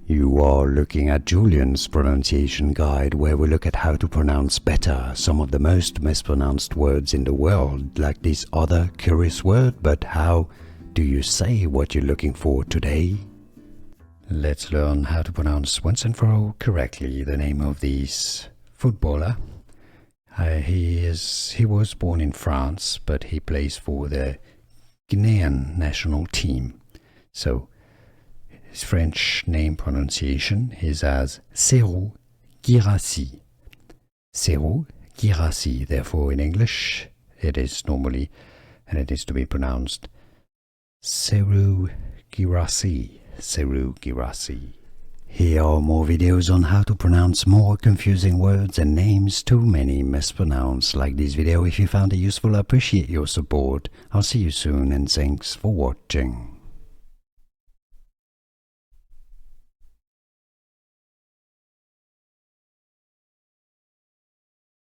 You are looking at Julian's pronunciation guide, where we look at how to pronounce better some of the most mispronounced words in the world, like this other curious word. But how do you say what you're looking for today? Let's learn how to pronounce once and for all correctly the name of this footballer. He was born in France, but he plays for the Guinean national team. So his French name pronunciation is as Serhou Guirassy. Serhou Guirassy. Therefore, in English, it is normally, and it is to be pronounced Serhou Guirassy. Serhou Guirassy. Here are more videos on how to pronounce more confusing words and names too many mispronounced. Like this video if you found it useful. I appreciate your support. I'll see you soon and thanks for watching.